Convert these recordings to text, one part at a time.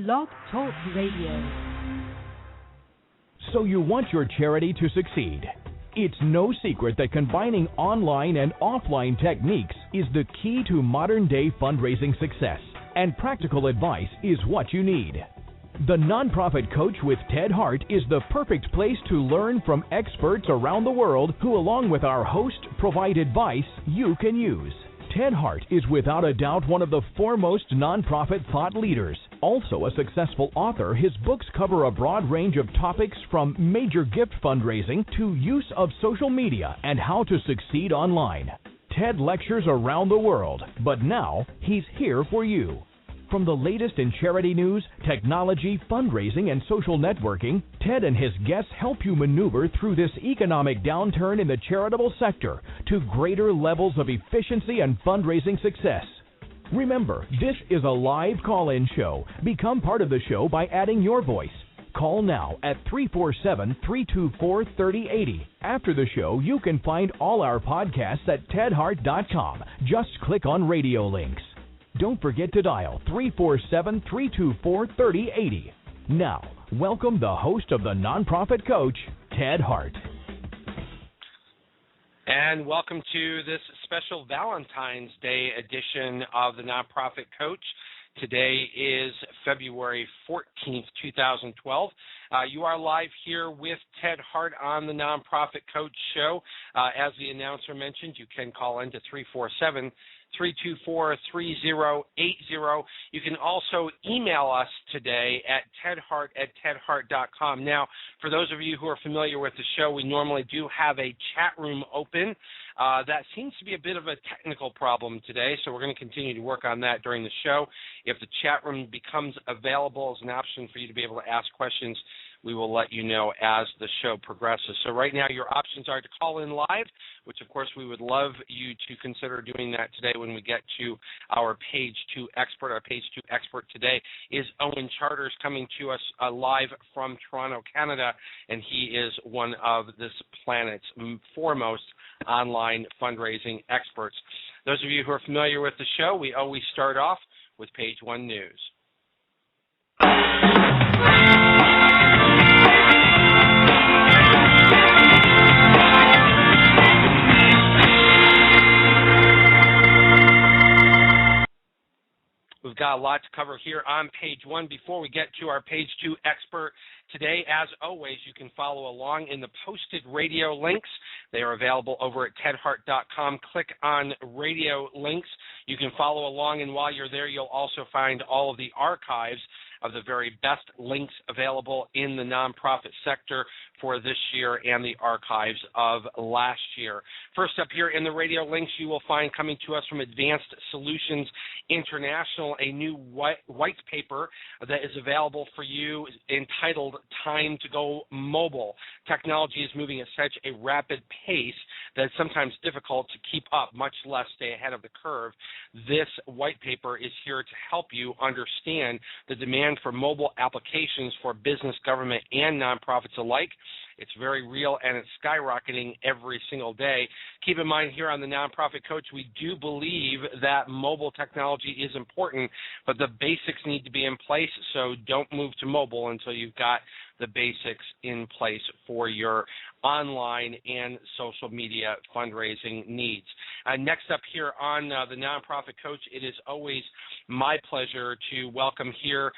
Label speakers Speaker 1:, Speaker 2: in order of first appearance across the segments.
Speaker 1: Blog Talk Radio.
Speaker 2: So you want your charity to succeed. It's no secret that combining online and offline techniques is the key to modern-day fundraising success, and practical advice is what you need. The Nonprofit Coach with Ted Hart is the perfect place to learn from experts around the world who, along with our host, provide advice you can use. Ted Hart is without a doubt one of the foremost nonprofit thought leaders. Also a successful author, his books cover a broad range of topics from major gift fundraising to use of social media and how to succeed online. Ted lectures around the world, but now he's here for you. From the latest in charity news, technology, fundraising, and social networking, Ted and his guests help you maneuver through this economic downturn in the charitable sector to greater levels of efficiency and fundraising success. Remember, this is a live call-in show. Become part of the show by adding your voice. Call now at 347-324-3080. After the show, you can find all our podcasts at tedhart.com. Just click on radio links. Don't forget to dial 347-324-3080. Now, welcome the host of the Nonprofit Coach, Ted Hart.
Speaker 3: And welcome to this special Valentine's Day edition of the Nonprofit Coach. Today is February 14th, 2012. You are live here with Ted Hart on the Nonprofit Coach Show. As the announcer mentioned, you can call in to 347-324-3080. You can also email us today at tedhart@tedhart.com. Now, for those of you who are familiar with the show, we normally do have a chat room open. That seems to be a bit of a technical problem today, so we're going to continue to work on that during the show. If the chat room becomes available as an option for you to be able to ask questions, we will let you know as the show progresses. So right now your options are to call in live, which of course we would love you to consider doing that today when we get to our Page 2 expert. Our Page 2 expert today is Owen Charters, coming to us live from Toronto, Canada, and he is one of this planet's foremost online fundraising experts. Those of you who are familiar with the show, we always start off with Page 1 News. We've got a lot to cover here on Page 1. Before we get to our Page 2 expert today, as always, you can follow along in the posted radio links. They are available over at tedhart.com. Click on radio links. You can follow along, and while you're there, you'll also find all of the archives of the very best links available in the nonprofit sector for this year and the archives of last year. First up here in the radio links, you will find, coming to us from Advanced Solutions International, a new white paper that is available for you entitled Time to Go Mobile. Technology is moving at such a rapid pace that it's sometimes difficult to keep up, much less stay ahead of the curve. This white paper is here to help you understand the demand for mobile applications for business, government, and nonprofits alike. It's very real, and it's skyrocketing every single day. Keep in mind, here on the Nonprofit Coach, we do believe that mobile technology is important, but the basics need to be in place, so don't move to mobile until you've got the basics in place for your online and social media fundraising needs. Next up here on the Nonprofit Coach, it is always my pleasure to welcome here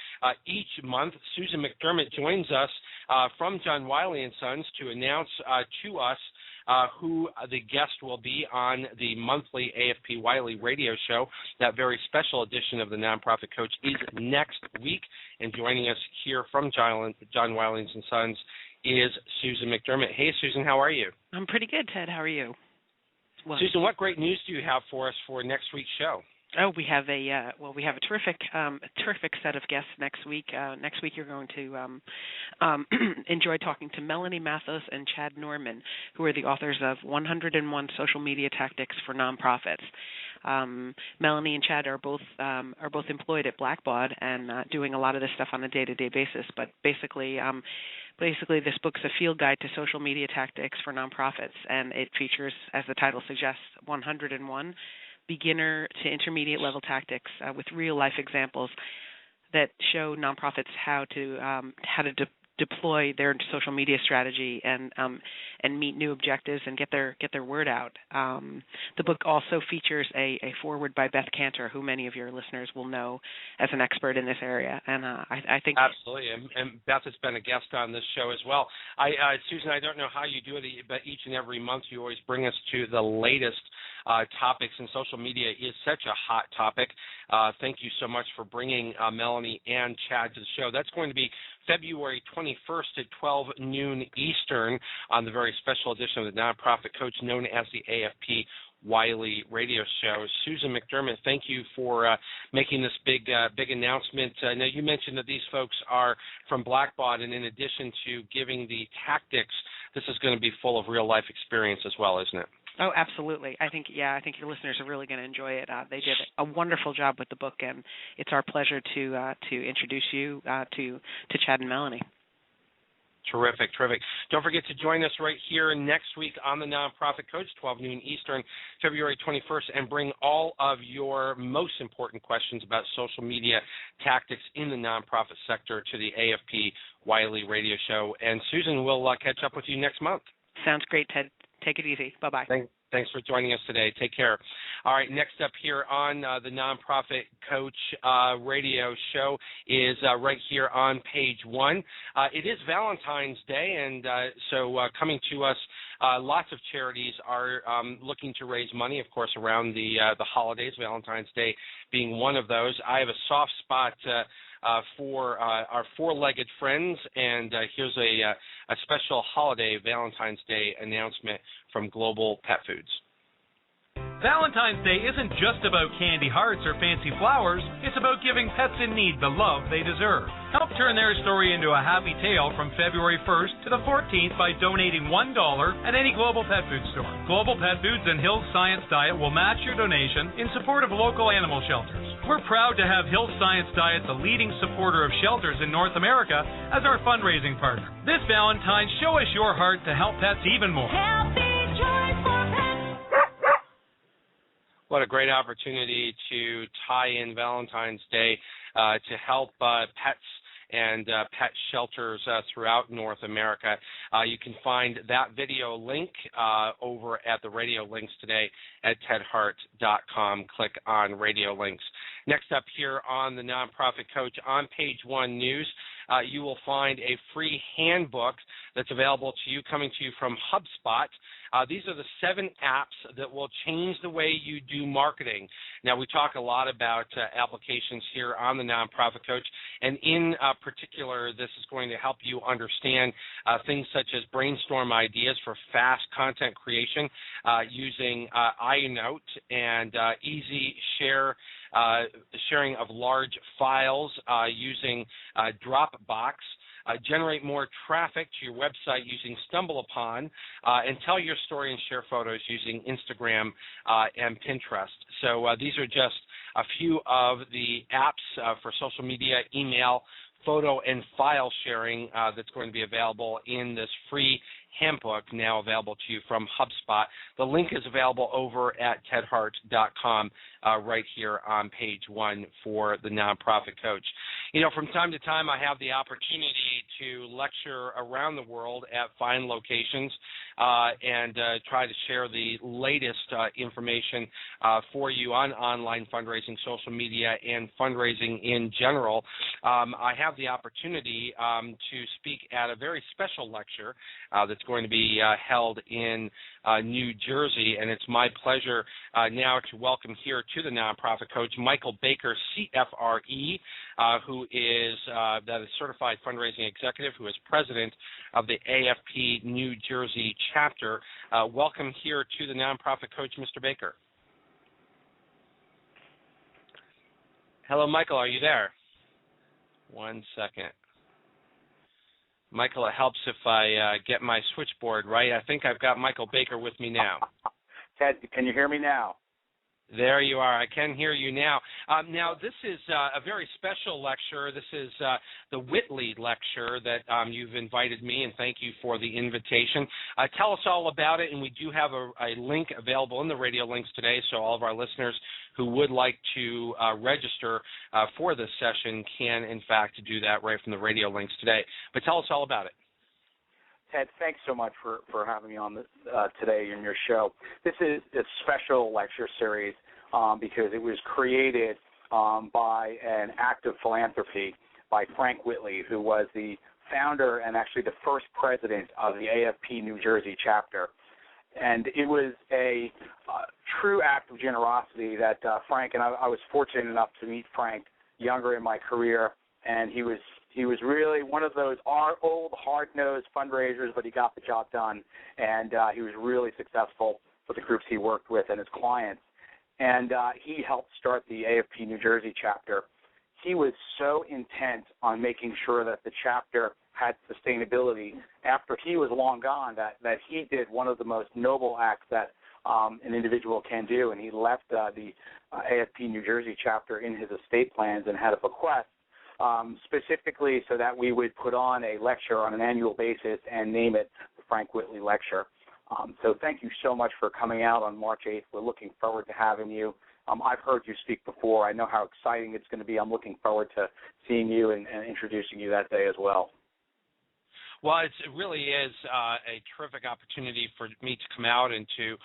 Speaker 3: each month. Susan McDermott joins us from John Wiley & Sons to announce to us who the guest will be on the monthly AFP Wiley radio show. That very special edition of the Nonprofit Coach is next week, and joining us here from John Wiley & Sons is Susan McDermott. Hey, Susan, how are you?
Speaker 4: I'm pretty good, Ted. How are you?
Speaker 3: Well, Susan, what great news do you have for us for next week's show?
Speaker 4: Oh, we have a terrific set of guests next week. Next week, you're going to enjoy talking to Melanie Mathos and Chad Norman, who are the authors of 101 Social Media Tactics for Nonprofits. Melanie and Chad are both employed at Blackbaud and doing a lot of this stuff on a day-to-day basis. But basically, this book's a field guide to social media tactics for nonprofits, and it features, as the title suggests, 101 beginner to intermediate level tactics with real life examples that show nonprofits how to deploy their social media strategy and meet new objectives and get their word out. The book also features a foreword by Beth Cantor, who many of your listeners will know as an expert in this area. And I think
Speaker 3: absolutely, and Beth has been a guest on this show as well. Susan, I don't know how you do it, but each and every month you always bring us to the latest topics, and social media is such a hot topic. Thank you so much for bringing Melanie and Chad to the show. That's going to be February 21st at 12 noon Eastern on the very special edition of the Nonprofit Coach known as the AFP Wiley Radio Show. Susan McDermott, thank you for making this big announcement. Now, you mentioned that these folks are from Blackbaud, and in addition to giving the tactics, this is going to be full of real-life experience as well, isn't it?
Speaker 4: Oh, absolutely. I think your listeners are really going to enjoy it. They did a wonderful job with the book, and it's our pleasure to introduce you to Chad and Melanie.
Speaker 3: Terrific. Don't forget to join us right here next week on the Nonprofit Coach, 12 noon Eastern, February 21st, and bring all of your most important questions about social media tactics in the nonprofit sector to the AFP Wiley Radio Show. And Susan, we'll catch up with you next month.
Speaker 4: Sounds great, Ted. Take it easy. Bye-bye.
Speaker 3: Thanks for joining us today. Take care. All right, next up here on the Nonprofit Coach radio show is right here on page one. It is Valentine's Day, and so coming to us, lots of charities are looking to raise money, of course, around the holidays, Valentine's Day being one of those. I have a soft spot for our four-legged friends, and here's a special holiday Valentine's Day announcement from Global Pet Foods.
Speaker 5: Valentine's Day isn't just about candy hearts or fancy flowers. It's about giving pets in need the love they deserve. Help turn their story into a happy tale from February 1st to the 14th by donating $1 at any Global Pet Food store. Global Pet Foods and Hills Science Diet will match your donation in support of local animal shelters. We're proud to have Hills Science Diet, the leading supporter of shelters in North America, as our fundraising partner. This Valentine's, show us your heart to help pets even more.
Speaker 1: Healthy joy for pets.
Speaker 3: What a great opportunity to tie in Valentine's Day to help pets and pet shelters throughout North America. You can find that video link over at the radio links today at tedhart.com. Click on radio links. Next up here on the Nonprofit Coach, on page one news, you will find a free handbook that's available to you, coming to you from HubSpot. These are the 7 apps that will change the way you do marketing. Now, we talk a lot about applications here on the Nonprofit Coach, and in particular, this is going to help you understand things such as brainstorm ideas for fast content creation using iNote and easy sharing of large files using Dropbox. Generate more traffic to your website using StumbleUpon, and tell your story and share photos using Instagram and Pinterest. So these are just a few of the apps for social media, email, photo, and file sharing that's going to be available in this free handbook, now available to you from HubSpot. The link is available over at tedhart.com right here on page one for the Nonprofit Coach. You know, from time to time, I have the opportunity to lecture around the world at fine locations and try to share the latest information for you on online fundraising, social media, and fundraising in general. I have the opportunity to speak at a very special lecture that's going to be held in New Jersey, and it's my pleasure now to welcome here to the Nonprofit Coach Michael Baker, CFRE, who is the Certified Fundraising Executive, who is president of the AFP New Jersey chapter. Welcome here to the Nonprofit Coach, Mr. Baker. Hello, Michael. Are you there? One second. Michael, it helps if I get my switchboard right. I think I've got Michael Baker with me now.
Speaker 6: Ted, can you hear me now?
Speaker 3: There you are. I can hear you now. Now, this is a very special lecture. This is the Whitley lecture that you've invited me, and thank you for the invitation. Tell us all about it, and we do have a link available in the radio links today, so all of our listeners who would like to register for this session can, in fact, do that right from the radio links today. But tell us all about it.
Speaker 6: Ted, thanks so much for having me on this, today in your show. This is a special lecture series because it was created by an act of philanthropy by Frank Whitley, who was the founder and actually the first president of the AFP New Jersey chapter. And it was a true act of generosity that Frank, and I was fortunate enough to meet Frank younger in my career, and he was really one of those old, hard-nosed fundraisers, but he got the job done, and he was really successful with the groups he worked with and his clients. And he helped start the AFP New Jersey chapter. He was so intent on making sure that the chapter had sustainability after he was long gone that he did one of the most noble acts that an individual can do, and he left the AFP New Jersey chapter in his estate plans and had a bequest specifically so that we would put on a lecture on an annual basis and name it the Frank Whitley Lecture. So thank you so much for coming out on March 8th. We're looking forward to having you. I've heard you speak before. I know how exciting it's going to be. I'm looking forward to seeing you and introducing you that day as well.
Speaker 3: Well, it really is a terrific opportunity for me to come out and to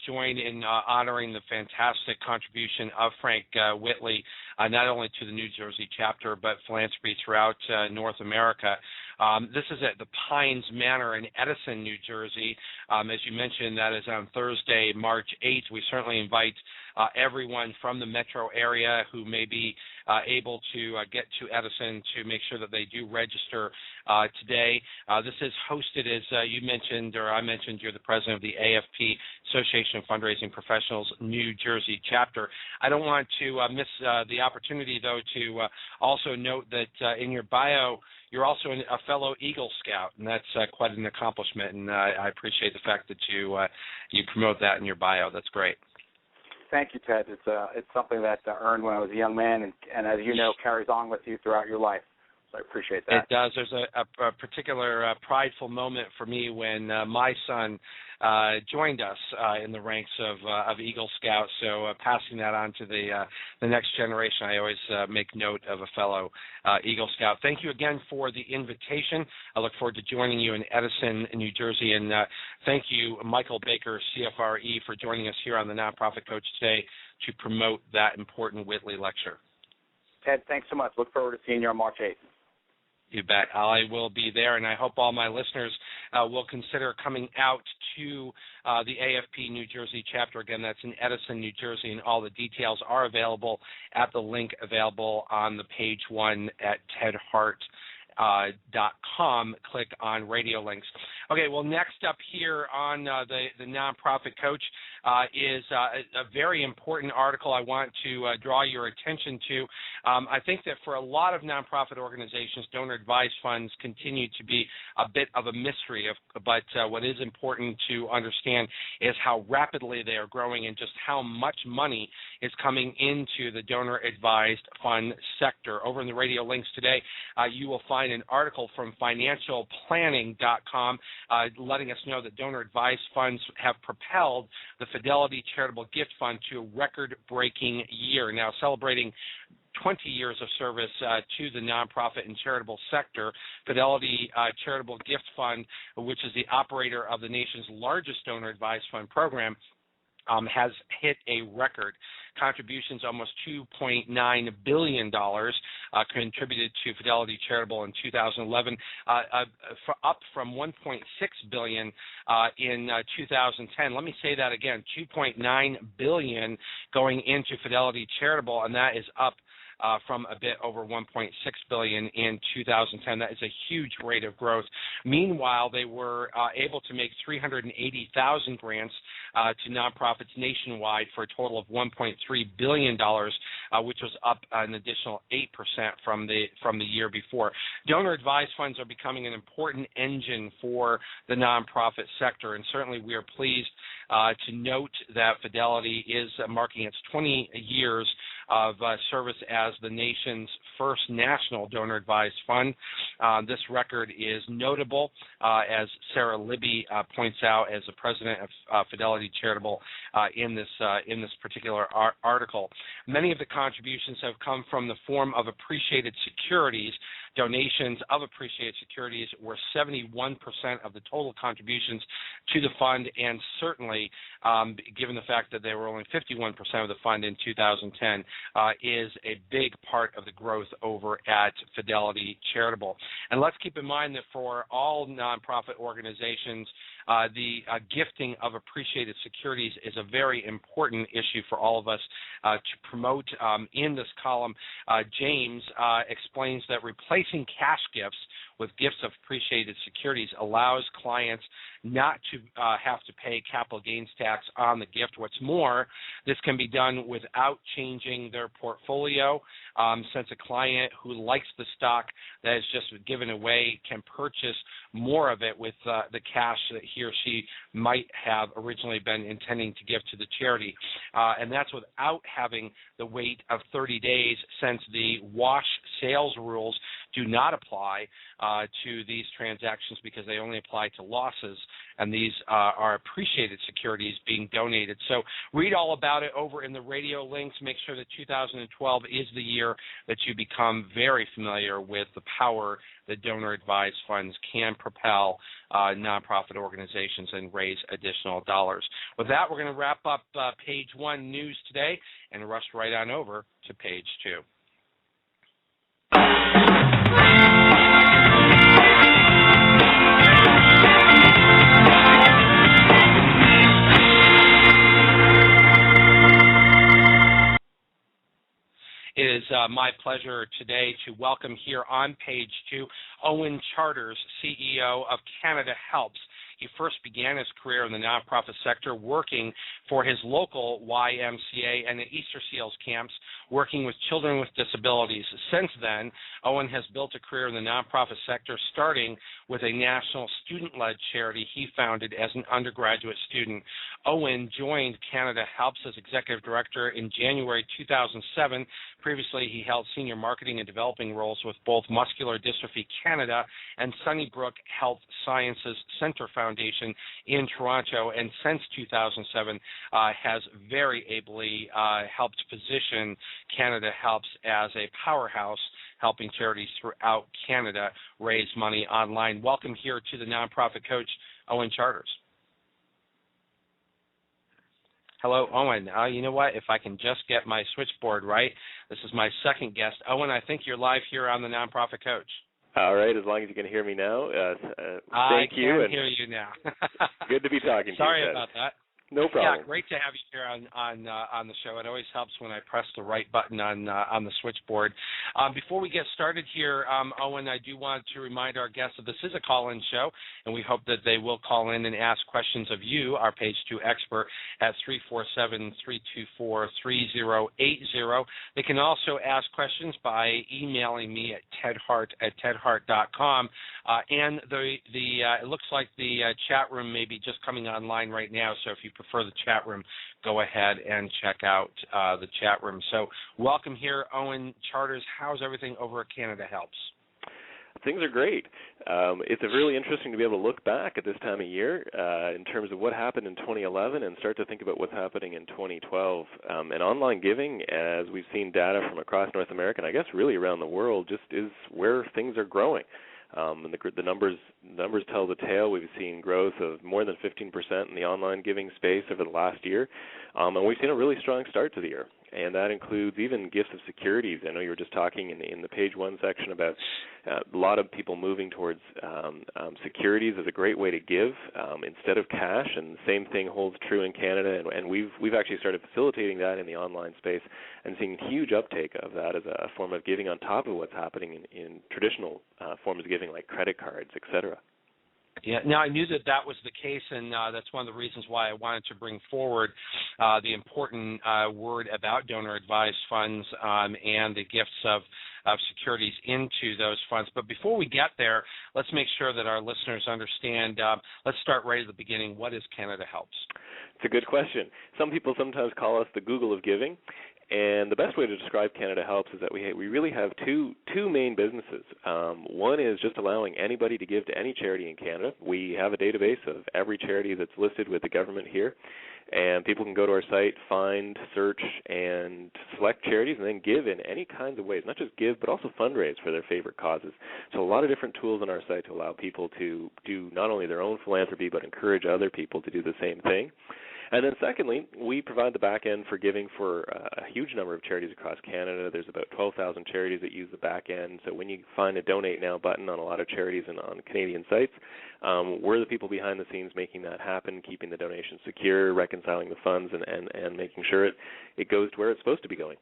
Speaker 3: join in honoring the fantastic contribution of Frank Whitley, not only to the New Jersey chapter, but philanthropy throughout North America. This is at the Pines Manor in Edison, New Jersey. As you mentioned, that is on Thursday, March 8th. We certainly invite everyone from the metro area who may be able to get to Edison to make sure that they do register today. This is hosted, as you mentioned, or I mentioned, you're the president of the AFP, Association of Fundraising Professionals, New Jersey chapter. I don't want to miss the opportunity, though, to also note that in your bio, you're also a fellow Eagle Scout, and that's quite an accomplishment, and I appreciate the fact that you promote that in your bio. That's great.
Speaker 6: Thank you, Ted. It's something that I earned when I was a young man, and as you know, carries on with you throughout your life. So I appreciate that.
Speaker 3: It does. There's a particular prideful moment for me when my son joined us in the ranks of Eagle Scouts. So passing that on to the next generation, I always make note of a fellow Eagle Scout. Thank you again for the invitation. I look forward to joining you in Edison, New Jersey. And thank you, Michael Baker, CFRE, for joining us here on the Nonprofit Coach today to promote that important Whitley lecture.
Speaker 6: Ted, thanks so much. Look forward to seeing you on March 8th.
Speaker 3: You bet. I will be there, and I hope all my listeners will consider coming out to the AFP New Jersey chapter. Again, that's in Edison, New Jersey, and all the details are available at the link available on the page 1 at tedhart.com. Click on radio links. Okay, well, next up here on the Nonprofit Coach is a very important article I want to draw your attention to. I think that for a lot of nonprofit organizations, donor-advised funds continue to be a bit of a mystery, but what is important to understand is how rapidly they are growing and just how much money is coming into the donor-advised fund sector. Over in the radio links today, you will find an article from financialplanning.com letting us know that donor-advised funds have propelled the Fidelity Charitable Gift Fund to a record-breaking year. Now, celebrating 20 years of service to the nonprofit and charitable sector, Fidelity Charitable Gift Fund, which is the operator of the nation's largest donor-advised fund program, has hit a record. Contributions almost $2.9 billion contributed to Fidelity Charitable in 2011, up from $1.6 billion in 2010. Let me say that again, $2.9 billion going into Fidelity Charitable, and that is up from a bit over $1.6 billion in 2010. That is a huge rate of growth. Meanwhile, they were able to make 380,000 grants to nonprofits nationwide for a total of $1.3 billion, which was up an additional 8% from the year before. Donor-advised funds are becoming an important engine for the nonprofit sector, and certainly we are pleased to note that Fidelity is marking its 20 years of service as the nation's first national donor-advised fund. This record is notable, as Sarah Libby points out as the president of Fidelity Charitable in this particular article. Many of the contributions have come from the form of appreciated securities. Donations of appreciated securities were 71% of the total contributions to the fund, and certainly, given the fact that they were only 51% of the fund in 2010, is a big part of the growth over at Fidelity Charitable. And let's keep in mind that for all nonprofit organizations, the gifting of appreciated securities is a very important issue for all of us to promote. In this column, James explains that replacing cash gifts with gifts of appreciated securities allows clients not to have to pay capital gains tax on the gift. What's more, this can be done without changing their portfolio, since a client who likes the stock that is just given away can purchase more of it with the cash that he or she might have originally been intending to give to the charity. And that's without having the wait of 30 days, since the wash sales rules do not apply to these transactions because they only apply to losses, and these are appreciated securities being donated. So read all about it over in the radio links. Make sure that 2012 is the year that you become very familiar with the power that donor-advised funds can propel nonprofit organizations and raise additional dollars. With that, we're going to wrap up page 1 news today and rush right on over to page 2. It is my pleasure today to welcome here on page 2 Owen Charters, CEO of CanadaHelps. He first began his career in the nonprofit sector working for his local YM-YWCA and the Easter Seals camps, working with children with disabilities. Since then, Owen has built a career in the nonprofit sector, starting with a national student-led charity he founded as an undergraduate student. Owen joined CanadaHelps as executive director in January 2007. Previously, he held senior marketing and developing roles with both Muscular Dystrophy Canada and Sunnybrook Health Sciences Center Foundation in Toronto, and since 2007 has very ably helped position CanadaHelps as a powerhouse, helping charities throughout Canada raise money online. Welcome here to the Nonprofit Coach, Owen Charters. Hello, Owen. You know what? If I can just get my switchboard right, this is my second guest. Owen, I think you're live here on the Nonprofit Coach.
Speaker 7: All right, as long as you can hear me now. Thank you.
Speaker 3: I can hear you now.
Speaker 7: Good to be talking to you.
Speaker 3: Sorry about that.
Speaker 7: No problem.
Speaker 3: Yeah, great to have you here on the show. It always helps when I press the right button on the switchboard. Before we get started here, Owen, I do want to remind our guests that this is a call-in show, and we hope that they will call in and ask questions of you, our Page 2 expert, at 347-324-3080. They can also ask questions by emailing me at tedhart@tedhart.com. And it looks like the chat room may be just coming online right now, so if you prefer the chat room, go ahead and check out the chat room. So welcome here, Owen Charters. How's everything over at CanadaHelps?
Speaker 7: Things are great. It's really interesting to be able to look back at this time of year in terms of what happened in 2011 and start to think about what's happening in 2012. And online giving, as we've seen data from across North America, and I guess really around the world, just is where things are growing. And the numbers tell the tale. We've seen growth of more than 15% in the online giving space over the last year, and we've seen a really strong start to the year. and that includes even gifts of securities. I know you were just talking in the page 1 section about a lot of people moving towards securities as a great way to give instead of cash, and the same thing holds true in Canada, and we've actually started facilitating that in the online space and seeing huge uptake of that as a form of giving on top of what's happening in traditional forms of giving like credit cards, et cetera.
Speaker 3: Yeah, now I knew that was the case, and that's one of the reasons why I wanted to bring forward the important word about donor-advised funds and the gifts of securities into those funds. But before we get there, let's make sure that our listeners understand. Let's start right at the beginning. What is CanadaHelps? It's
Speaker 7: a good question. Some people sometimes call us the Google of giving. And the best way to describe CanadaHelps is that we really have two main businesses. One is just allowing anybody to give to any charity in Canada. We have a database of every charity that's listed with the government here, and people can go to our site, find, search, and select charities, and then give in any kinds of ways, not just give, but also fundraise for their favorite causes. So a lot of different tools on our site to allow people to do not only their own philanthropy, but encourage other people to do the same thing. And then secondly, we provide the back end for giving for a huge number of charities across Canada. There's about 12,000 charities that use the back end. So when you find a Donate Now button on a lot of charities and on Canadian sites, we're the people behind the scenes making that happen, keeping the donations secure, reconciling the funds, and making sure it goes to where it's supposed to be going.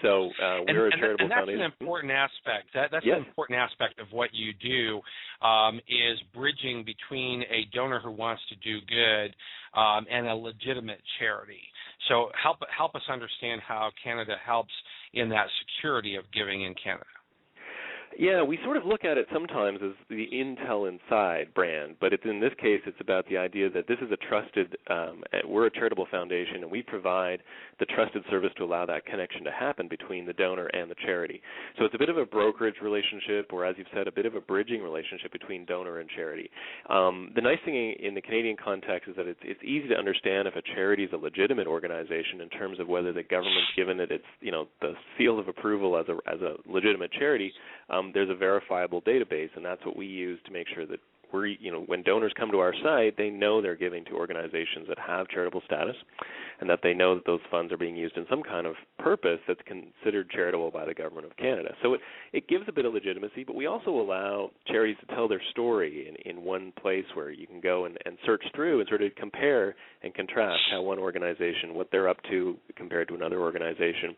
Speaker 7: So we're a charitable foundation.
Speaker 3: And that's an important aspect. That's
Speaker 7: yes.
Speaker 3: an important aspect of what you do is bridging between a donor who wants to do good and a legitimate charity. So help us understand how Canada helps in that security of giving in Canada.
Speaker 7: Yeah, we sort of look at it sometimes as the Intel Inside brand, but in this case it's about the idea that this is a trusted, we're a charitable foundation, and we provide the trusted service to allow that connection to happen between the donor and the charity. So it's a bit of a brokerage relationship, or as you've said, a bit of a bridging relationship between donor and charity. The nice thing in the Canadian context is that it's easy to understand if a charity is a legitimate organization in terms of whether the government's given it its, the seal of approval as a legitimate charity. There's a verifiable database, and that's what we use to make sure that when donors come to our site, they know they're giving to organizations that have charitable status, and that they know that those funds are being used in some kind of purpose that's considered charitable by the Government of Canada. So it gives a bit of legitimacy, but we also allow charities to tell their story in one place where you can go and search through and sort of compare and contrast how one organization, what they're up to compared to another organization,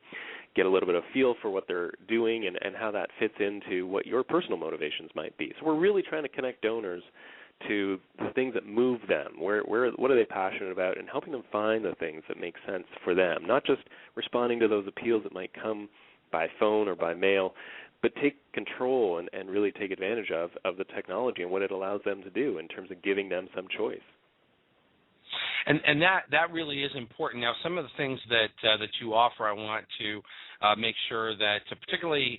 Speaker 7: get a little bit of feel for what they're doing and how that fits into what your personal motivations might be. So we're really trying to connect donors to the things that move them, what are they passionate about, and helping them find the things that make sense for them, not just responding to those appeals that might come by phone or by mail, but take control and really take advantage of the technology and what it allows them to do in terms of giving them some choice.
Speaker 3: And that really is important. Now, some of the things that you offer, I want to make sure that particularly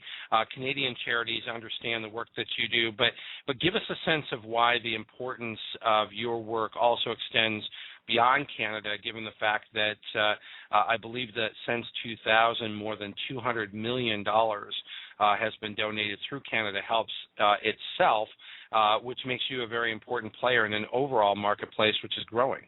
Speaker 3: Canadian charities understand the work that you do, but give us a sense of why the importance of your work also extends beyond Canada, given the fact that I believe that since 2000, more than $200 million has been donated through CanadaHelps itself, which makes you a very important player in an overall marketplace which is growing.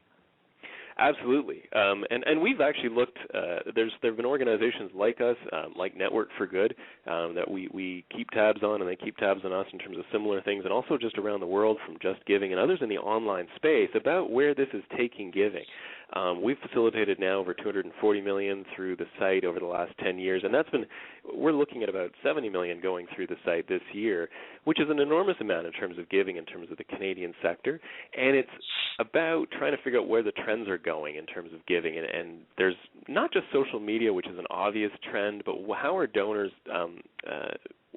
Speaker 7: Absolutely, and we've actually looked. There have been organizations like us, like Network for Good, that we keep tabs on, and they keep tabs on us in terms of similar things, and also just around the world from Just Giving and others in the online space about where this is taking giving. We've facilitated now over $240 million through the site over the last 10 years, and we're looking at about $70 million going through the site this year, which is an enormous amount in terms of giving in terms of the Canadian sector, and it's about trying to figure out where the trends are going in terms of giving, and there's not just social media, which is an obvious trend, but how are donors,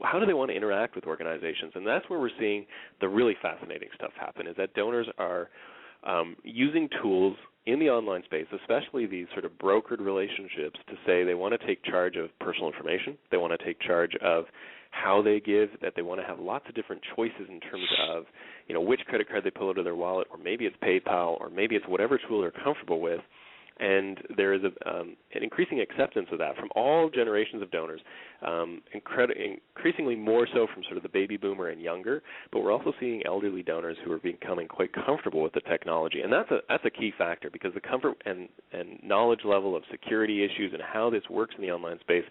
Speaker 7: how do they want to interact with organizations? And that's where we're seeing the really fascinating stuff happen, is that donors are using tools in the online space, especially these sort of brokered relationships, to say they want to take charge of personal information, they want to take charge of how they give, that they want to have lots of different choices in terms of, which credit card they pull out of their wallet, or maybe it's PayPal, or maybe it's whatever tool they're comfortable with, And there is an increasing acceptance of that from all generations of donors, increasingly more so from sort of the baby boomer and younger, but we're also seeing elderly donors who are becoming quite comfortable with the technology. And that's a key factor, because the comfort and knowledge level of security issues and how this works in the online space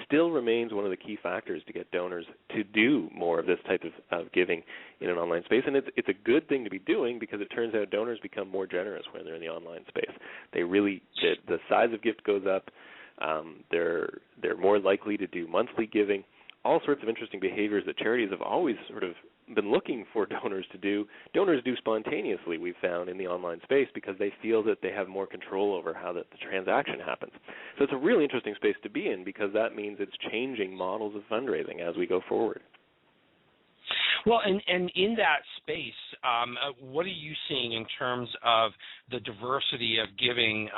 Speaker 7: still remains one of the key factors to get donors to do more of this type of giving in an online space. And it's a good thing to be doing, because it turns out donors become more generous when they're in the online space. They really, the size of gift goes up. They're more likely to do monthly giving. All sorts of interesting behaviors that charities have always sort of been looking for donors to do. Donors do spontaneously, we've found, in the online space, because they feel that they have more control over how the transaction happens. So it's a really interesting space to be in, because that means it's changing models of fundraising as we go forward.
Speaker 3: Well, and in that space, what are you seeing in terms of the diversity of giving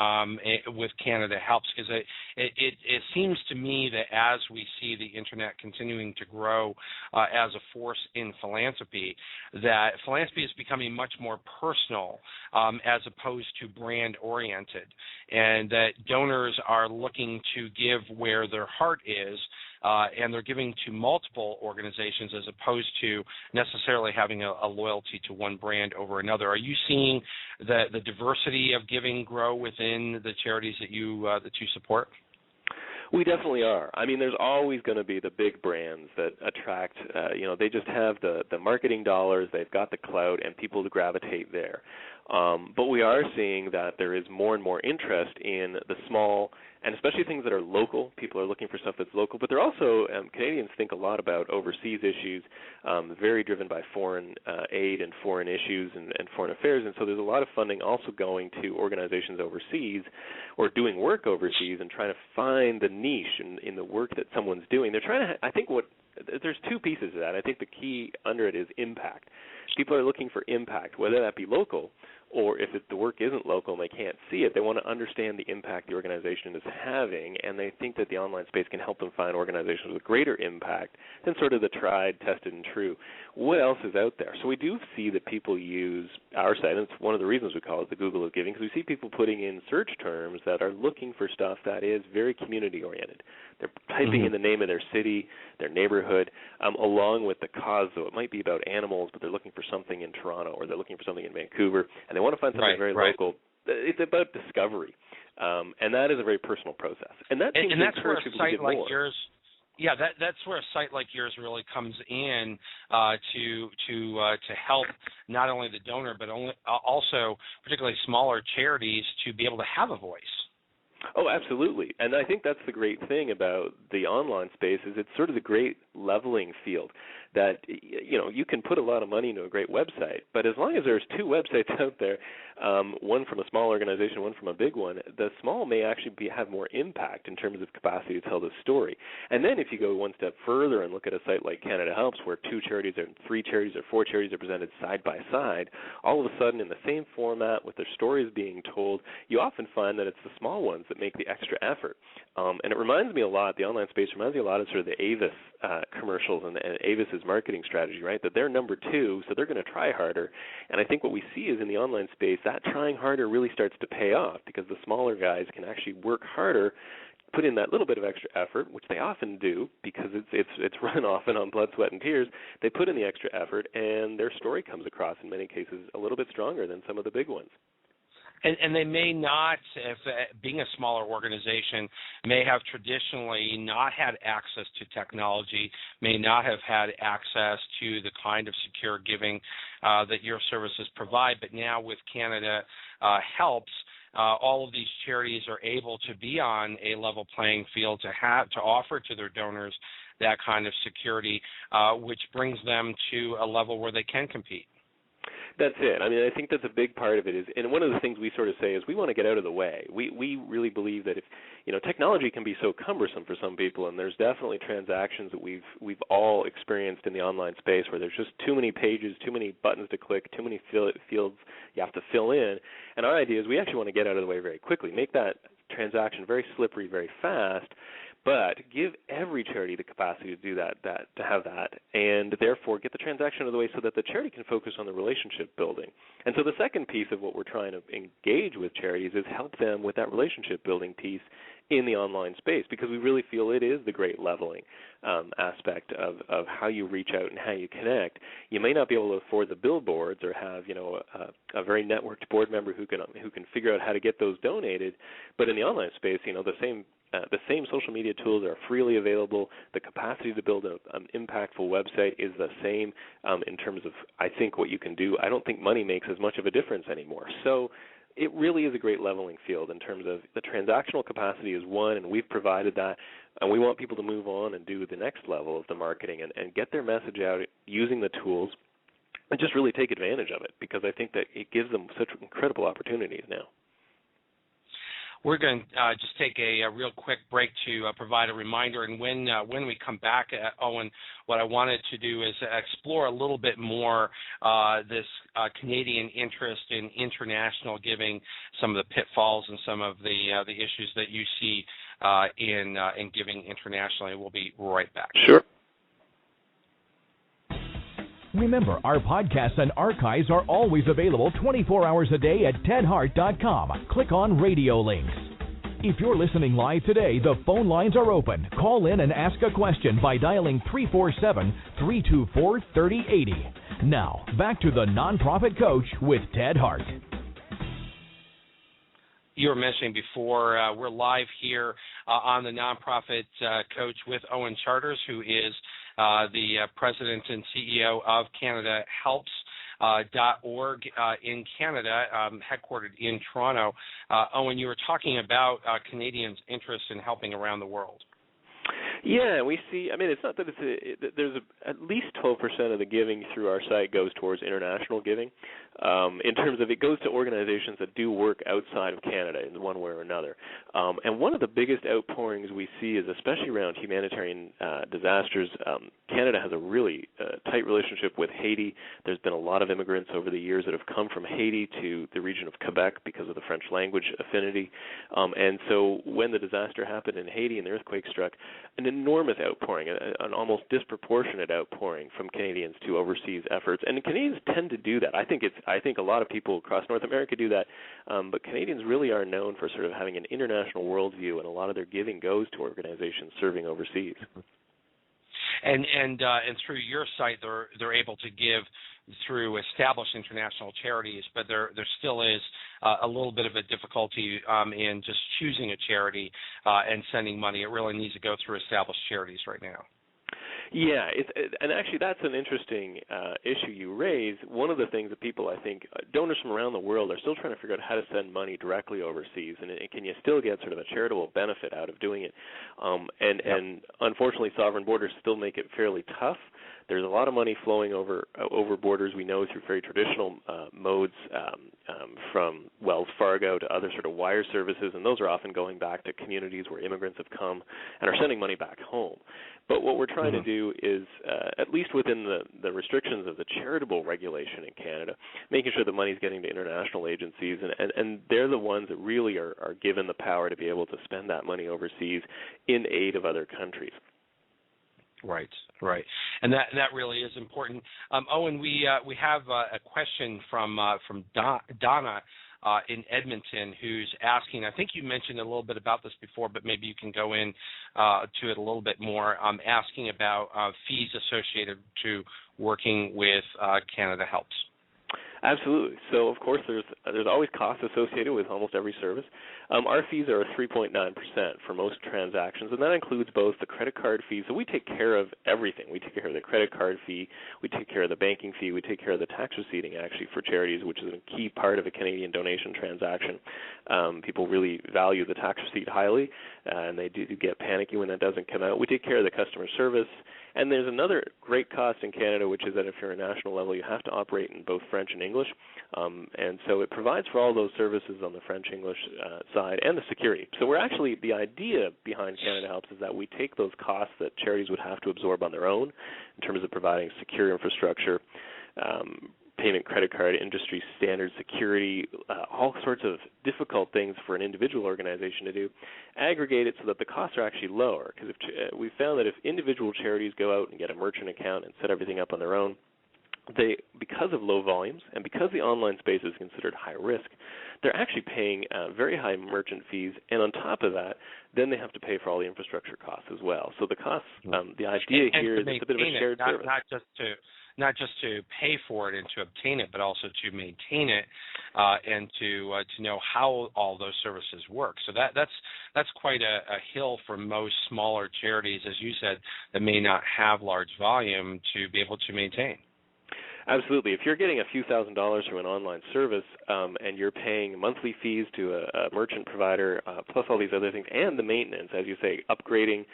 Speaker 3: with CanadaHelps? Because it seems to me that as we see the Internet continuing to grow as a force in philanthropy, that philanthropy is becoming much more personal as opposed to brand-oriented, and that donors are looking to give where their heart is, and they're giving to multiple organizations as opposed to necessarily having a loyalty to one brand over another. Are you seeing the diversity of giving grow within the charities that you support?
Speaker 7: We definitely are. I mean, there's always going to be the big brands that attract, they just have the marketing dollars, they've got the clout, and people gravitate there. But we are seeing that there is more and more interest in the small, and especially things that are local. People are looking for stuff that's local, but they're also, Canadians think a lot about overseas issues, very driven by foreign aid and foreign issues and foreign affairs, and so there's a lot of funding also going to organizations overseas or doing work overseas and trying to find the niche in the work that someone's doing. They're trying to, there's two pieces of that. I think the key under it is impact. People are looking for impact, whether that be local or if the work isn't local and they can't see it, they want to understand the impact the organization is having, and they think that the online space can help them find organizations with greater impact than sort of the tried, tested, and true. What else is out there? So we do see that people use our site, and it's one of the reasons we call it the Google of Giving, because we see people putting in search terms that are looking for stuff that is very community-oriented. They're typing in the name of their city, their neighborhood, along with the cause. So it might be about animals, but they're looking for something in Toronto, or they're looking for something in Vancouver, and they want to find something very local. It's about discovery, and that is a very personal process. And that seems to encourage people to give more.
Speaker 3: Yeah, that's where a site like yours really comes in to help not only the donor, but also particularly smaller charities to be able to have a voice.
Speaker 7: Oh, absolutely. And I think that's the great thing about the online space is it's sort of the great leveling field that, you can put a lot of money into a great website, but as long as there's two websites out there, one from a small organization, one from a big one, the small may actually have more impact in terms of capacity to tell the story. And then if you go one step further and look at a site like CanadaHelps where 2 charities or 3 charities or 4 charities are presented side by side, all of a sudden in the same format with their stories being told, you often find that it's the small ones that make the extra effort. And it reminds me a lot, the online space reminds me a lot of sort of the Avis commercials and Avis's marketing strategy, right, that they're number 2, so they're going to try harder. And I think what we see is in the online space, that trying harder really starts to pay off because the smaller guys can actually work harder, put in that little bit of extra effort, which they often do because it's run often on blood, sweat, and tears. They put in the extra effort, and their story comes across in many cases a little bit stronger than some of the big ones.
Speaker 3: And they may not, if being a smaller organization, may have traditionally not had access to technology, may not have had access to the kind of secure giving that your services provide. But now with CanadaHelps, all of these charities are able to be on a level playing field to offer to their donors that kind of security, which brings them to a level where they can compete.
Speaker 7: That's it. I mean, I think that's a big part of it. And one of the things we sort of say is we want to get out of the way. We really believe that if technology can be so cumbersome for some people, and there's definitely transactions that we've all experienced in the online space where there's just too many pages, too many buttons to click, too many fields you have to fill in. And our idea is we actually want to get out of the way very quickly, make that transaction very slippery, very fast, but give every charity the capacity to do that, to have that, and therefore get the transaction out of the way so that the charity can focus on the relationship building. And so the second piece of what we're trying to engage with charities is help them with that relationship building piece in the online space, because we really feel it is the great leveling aspect of how you reach out and how you connect. You may not be able to afford the billboards or have a very networked board member who can figure out how to get those donated, but in the online space, the same social media tools are freely available. The capacity to build an impactful website is the same in terms of, I think, what you can do. I don't think money makes as much of a difference anymore. So it really is a great leveling field in terms of the transactional capacity is one, and we've provided that, and we want people to move on and do the next level of the marketing and get their message out using the tools and just really take advantage of it, because I think that it gives them such incredible opportunities now.
Speaker 3: We're going to just take a real quick break to provide a reminder, and when we come back, Owen, what I wanted to do is explore a little bit more this Canadian interest in international giving, some of the pitfalls and some of the issues that you see in giving internationally. We'll be right back.
Speaker 7: Sure.
Speaker 2: Remember, our podcasts and archives are always available 24 hours a day at tedhart.com. Click on radio links. If you're listening live today, the phone lines are open. Call in and ask a question by dialing 347-324-3080. Now, back to the Nonprofit Coach with Ted Hart.
Speaker 3: You were mentioning before, we're live here on the Nonprofit Coach with Owen Charters, who is the president and CEO of CanadaHelps.org in Canada, headquartered in Toronto. Owen, you were talking about Canadians' interest in helping around the world.
Speaker 7: Yeah, we see. I mean, it's not that there's at least 12% of the giving through our site goes towards international giving. In terms of it goes to organizations that do work outside of Canada in one way or another. And one of the biggest outpourings we see is, especially around humanitarian disasters, Canada has a really tight relationship with Haiti. There's been a lot of immigrants over the years that have come from Haiti to the region of Quebec because of the French language affinity. And so when the disaster happened in Haiti and the earthquake struck, an enormous outpouring, an almost disproportionate outpouring from Canadians to overseas efforts. And Canadians tend to do that. I think a lot of people across North America do that, but Canadians really are known for sort of having an international worldview, and a lot of their giving goes to organizations serving overseas.
Speaker 3: And through your site, they're able to give through established international charities, but there still is a little bit of a difficulty in just choosing a charity and sending money. It really needs to go through established charities right now.
Speaker 7: Yeah, and actually that's an interesting issue you raise. One of the things that people, I think, donors from around the world are still trying to figure out how to send money directly overseas, and can you still get sort of a charitable benefit out of doing it? And unfortunately, sovereign borders still make it fairly tough. There's a lot of money flowing over borders, we know, through very traditional modes, from Wells Fargo to other sort of wire services, and those are often going back to communities where immigrants have come and are sending money back home. But what we're trying to do is, at least within the restrictions of the charitable regulation in Canada, making sure the money is getting to international agencies, and they're the ones that really are given the power to be able to spend that money overseas in aid of other countries.
Speaker 3: Right, and that really is important. Owen, we have a question from Donna in Edmonton, who's asking. I think you mentioned a little bit about this before, but maybe you can go in to it a little bit more. Asking about fees associated to working with CanadaHelps.
Speaker 7: Absolutely. So, of course, there's always costs associated with almost every service. Our fees are 3.9% for most transactions, and that includes both the credit card fees. So we take care of everything. We take care of the credit card fee. We take care of the banking fee. We take care of the tax receipting, actually, for charities, which is a key part of a Canadian donation transaction. People really value the tax receipt highly, and they do get panicky when that doesn't come out. We take care of the customer service. And there's another great cost in Canada, which is that if you're at a national level, you have to operate in both French and English. And so it provides for all those services on the French-English side and the security. So we're actually, the idea behind CanadaHelps is that we take those costs that charities would have to absorb on their own in terms of providing secure infrastructure, payment credit card industry standard security, all sorts of difficult things for an individual organization to do, aggregate it so that the costs are actually lower. Because we found that if individual charities go out and get a merchant account and set everything up on their own, because of low volumes and because the online space is considered high risk, they're actually paying very high merchant fees, and on top of that, then they have to pay for all the infrastructure costs as well. So the costs, the idea here is it's a bit of a shared service.
Speaker 3: Not just to pay for it and to obtain it, but also to maintain it and to know how all those services work. So that's quite a hill for most smaller charities, as you said, that may not have large volume to be able to maintain.
Speaker 7: Absolutely. If you're getting a few $1,000s from an online service and you're paying monthly fees to a merchant provider, plus all these other things, and the maintenance, as you say, upgrading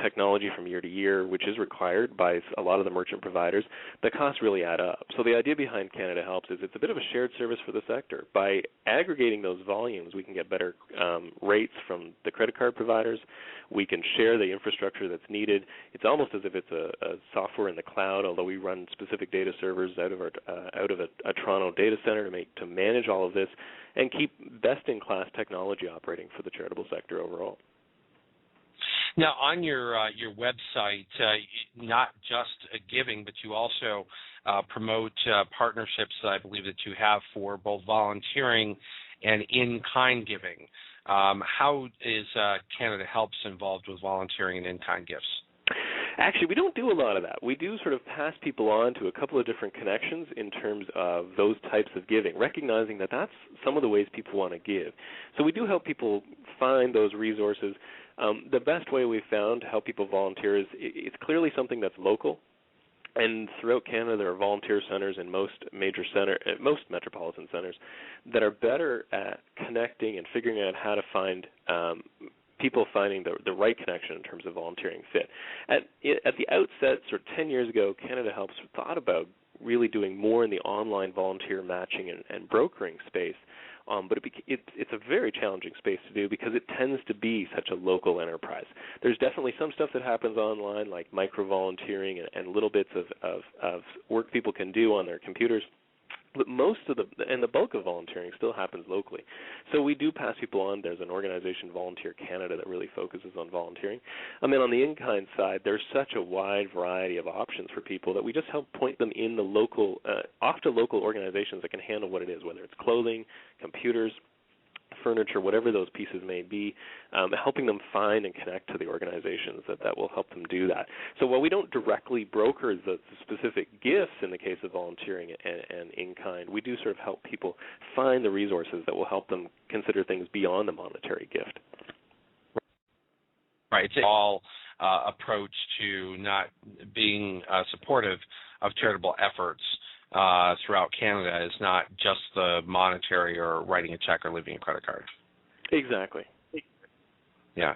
Speaker 7: technology from year to year, which is required by a lot of the merchant providers, the costs really add up. So the idea behind CanadaHelps is it's a bit of a shared service for the sector. By aggregating those volumes, we can get better rates from the credit card providers. We can share the infrastructure that's needed. It's almost as if it's a software in the cloud, although we run specific data servers out of a Toronto data center to manage all of this and keep best-in-class technology operating for the charitable sector overall.
Speaker 3: Now, on your website, not just giving, but you also promote partnerships, I believe, that you have for both volunteering and in-kind giving. How is CanadaHelps involved with volunteering and in-kind gifts?
Speaker 7: Actually, we don't do a lot of that. We do sort of pass people on to a couple of different connections in terms of those types of giving, recognizing that that's some of the ways people want to give. So we do help people find those resources. The best way we've found to help people volunteer is it's clearly something that's local. And throughout Canada, there are volunteer centers in most metropolitan centers that are better at connecting and figuring out how to find people finding the right connection in terms of volunteering fit. At the outset, sort of 10 years ago, CanadaHelps thought about really doing more in the online volunteer matching and brokering space. But it's a very challenging space to do because it tends to be such a local enterprise. There's definitely some stuff that happens online, like micro-volunteering and little bits of work people can do on their computers. But most of the bulk of volunteering still happens locally. So we do pass people on. There's an organization, Volunteer Canada, that really focuses on volunteering. I mean, on the in-kind side, there's such a wide variety of options for people that we just help point them in the local, off to local organizations that can handle what it is, whether it's clothing, computers, furniture, whatever those pieces may be, helping them find and connect to the organizations that will help them do that. So while we don't directly broker the specific gifts in the case of volunteering and in-kind, we do sort of help people find the resources that will help them consider things beyond the monetary gift.
Speaker 3: Right. It's all approach to not being supportive of charitable efforts throughout Canada is not just the monetary or writing a check or leaving a credit card.
Speaker 7: Exactly.
Speaker 3: Yeah.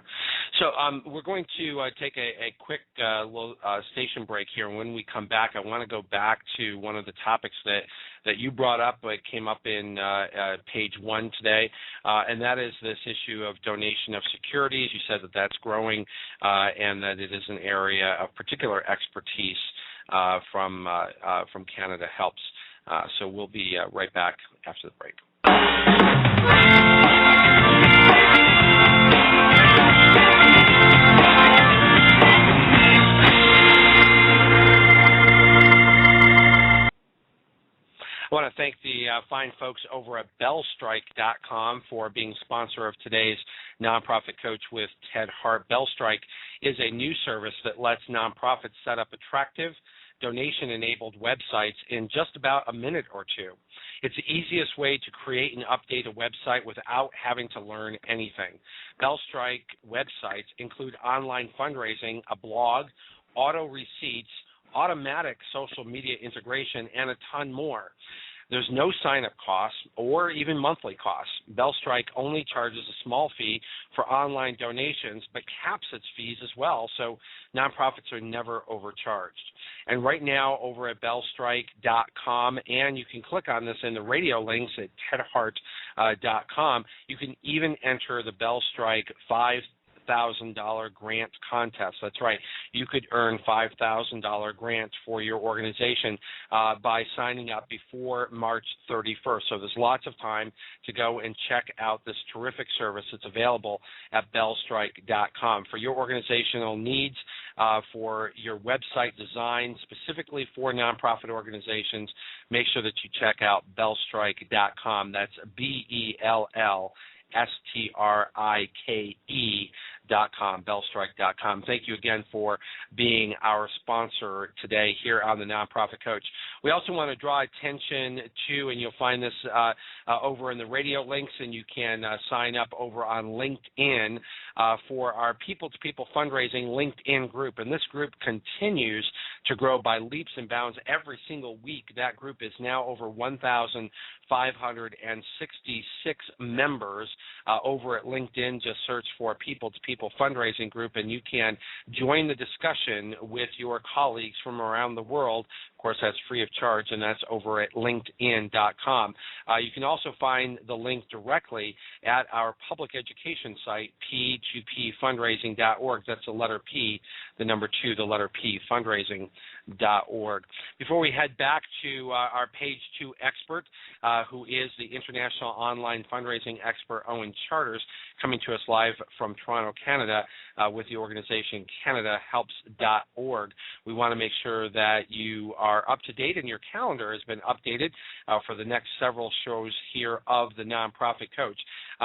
Speaker 3: So we're going to take a quick station break here. And when we come back, I want to go back to one of the topics that you brought up. It came up in page 1 today, and that is this issue of donation of securities. You said that that's growing and that it is an area of particular expertise from CanadaHelps. So we'll be right back after the break. I want to thank the fine folks over at Bellstrike.com for being sponsor of today's Nonprofit Coach with Ted Hart. Bellstrike is a new service that lets nonprofits set up attractive, donation-enabled websites in just about a minute or two. It's the easiest way to create and update a website without having to learn anything. Bellstrike websites include online fundraising, a blog, auto receipts, automatic social media integration, and a ton more. There's no sign-up costs or even monthly costs. Bellstrike only charges a small fee for online donations, but caps its fees as well, so nonprofits are never overcharged. And right now, over at Bellstrike.com, and you can click on this in the radio links at tedhart.com, you can even enter the Bellstrike $5,000 grant contest. That's right. You could earn $5,000 grants for your organization by signing up before March 31st. So there's lots of time to go and check out this terrific service that's available at bellstrike.com. For your organizational needs, for your website design, specifically for nonprofit organizations, make sure that you check out bellstrike.com. That's BELLSTRIKE.com, bellstrike.com. Thank you again for being our sponsor today here on the Nonprofit Coach. We also want to draw attention to, and you'll find this over in the radio links, and you can sign up over on LinkedIn for our People-to-People Fundraising LinkedIn group. And this group continues to grow by leaps and bounds every single week. That group is now over 1,566 members over at LinkedIn. Just search for People-to-People Fundraising Group, and you can join the discussion with your colleagues from around the world. Of course, that's free of charge, and that's over at LinkedIn.com. You can also find the link directly at our public education site, p2pfundraising.org. That's the letter P, the number 2, the letter P, fundraising.org. Before we head back to our page 2 expert, who is the international online fundraising expert, Owen Charters, coming to us live from Toronto, Canada, with the organization CanadaHelps.org. We want to make sure that you are up to date and your calendar has been updated for the next several shows here of the Nonprofit Coach.